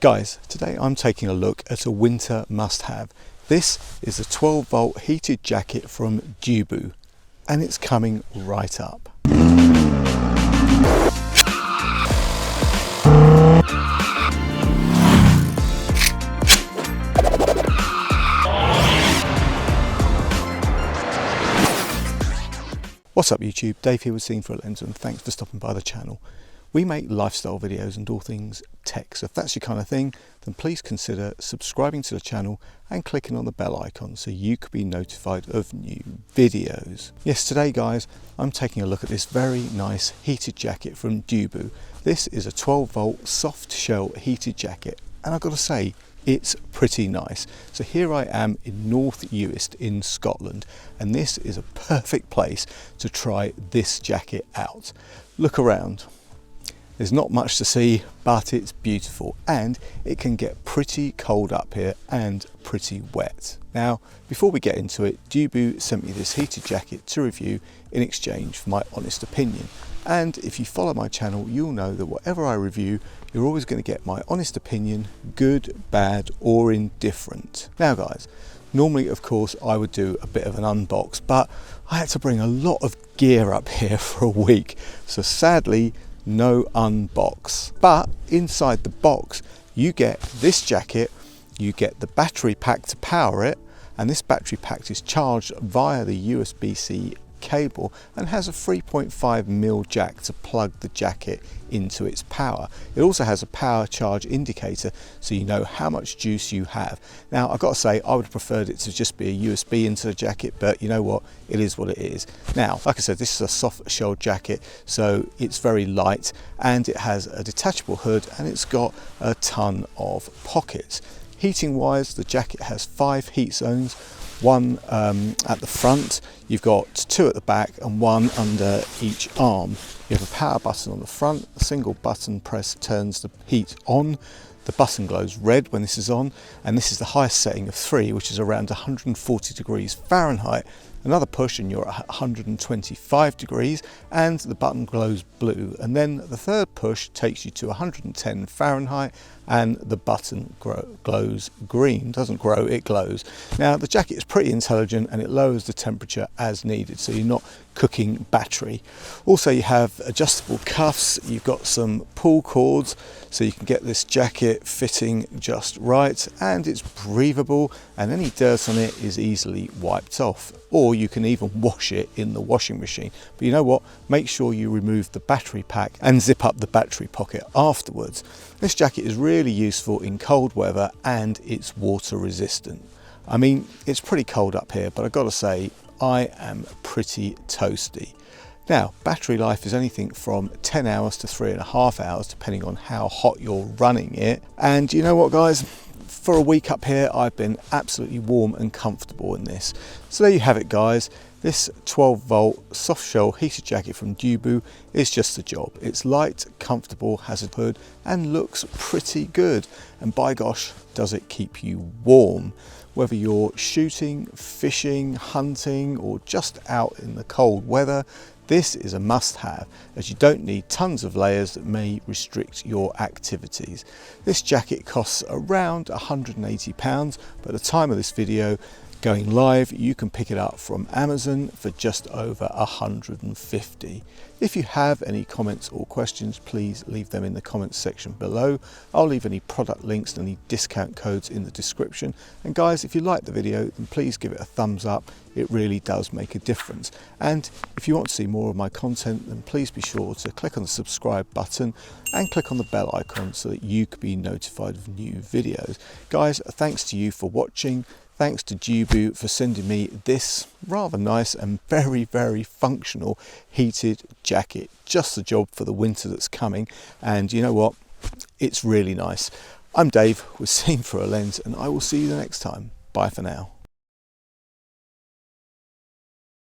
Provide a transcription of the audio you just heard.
Guys, today I'm taking a look at a winter must-have. This is a 12-volt heated jacket from Dewbu, and it's coming right up. What's up YouTube, Dave here with Scene for a Lens, and thanks for stopping by the channel. We make lifestyle videos and all things tech, so if that's your kind of thing, then please consider subscribing to the channel and clicking on the bell icon so you could be notified of new videos. Yes, today guys, I'm taking a look at this very nice heated jacket from Dewbu. This is a 12-volt soft shell heated jacket, and I've got to say, it's pretty nice. So here I am in North Uist in Scotland, and this is a perfect place to try this jacket out. Look around. There's not much to see, but it's beautiful, and it can get pretty cold up here and pretty wet. Now, before we get into it, Dewbu sent me this heated jacket to review in exchange for my honest opinion. And if you follow my channel, you'll know that whatever I review, you're always going to get my honest opinion, good, bad, or indifferent. Now guys, normally of course I would do a bit of an unbox, but I had to bring a lot of gear up here for a week. So sadly, no unbox. But inside the box, you get this jacket, you get the battery pack to power it, and this battery pack is charged via the USB-C cable and has a 3.5mm jack to plug the jacket into its power. It also has a power charge indicator so you know how much juice you have. Now I've got to say, I would have preferred it to just be a USB into the jacket, but you know what, it is what it is. Now like I said, this is a soft shell jacket, so it's very light and it has a detachable hood and it's got a ton of pockets. Heating wise, the jacket has 5 heat zones, one at the front, you've got 2 at the back and 1 under each arm. You have a power button on the front, a single button press turns the heat on. The button glows red when this is on, and this is the highest setting of 3, which is around 140 degrees Fahrenheit. Another push and you're at 125 degrees and the button glows blue, and then the third push takes you to 110 Fahrenheit and the button glows green. Doesn't grow, it glows. Now the jacket is pretty intelligent and it lowers the temperature as needed, so you're not cooking battery. Also you have adjustable cuffs, you've got some pull cords so you can get this jacket fitting just right, and it's breathable and any dirt on it is easily wiped off, or you can even wash it in the washing machine. But you know what, make sure you remove the battery pack and zip up the battery pocket afterwards. This jacket is really useful in cold weather and it's water resistant. I mean, it's pretty cold up here, but I've got to say, I am pretty toasty. Now, battery life is anything from 10 hours to 3.5 hours, depending on how hot you're running it. And you know what guys, for a week up here, I've been absolutely warm and comfortable in this. So there you have it guys. This 12-volt soft shell heated jacket from Dewbu is just the job. It's light, comfortable, has a hood and looks pretty good. And by gosh, does it keep you warm. Whether you're shooting, fishing, hunting, or just out in the cold weather, this is a must-have, as you don't need tons of layers that may restrict your activities. This jacket costs around £180, but at the time of this video going live, you can pick it up from Amazon for just over £150. If you have any comments or questions, please leave them in the comments section below. I'll leave any product links and any discount codes in the description. And guys, if you like the video, then please give it a thumbs up. It really does make a difference. And if you want to see more of my content, then please be sure to click on the subscribe button and click on the bell icon so that you can be notified of new videos. Guys, thanks to you for watching. Thanks to Dewbu for sending me this rather nice and very, very functional heated jacket. Just the job for the winter that's coming. And you know what? It's really nice. I'm Dave with Scene for a Lens, and I will see you the next time. Bye for now.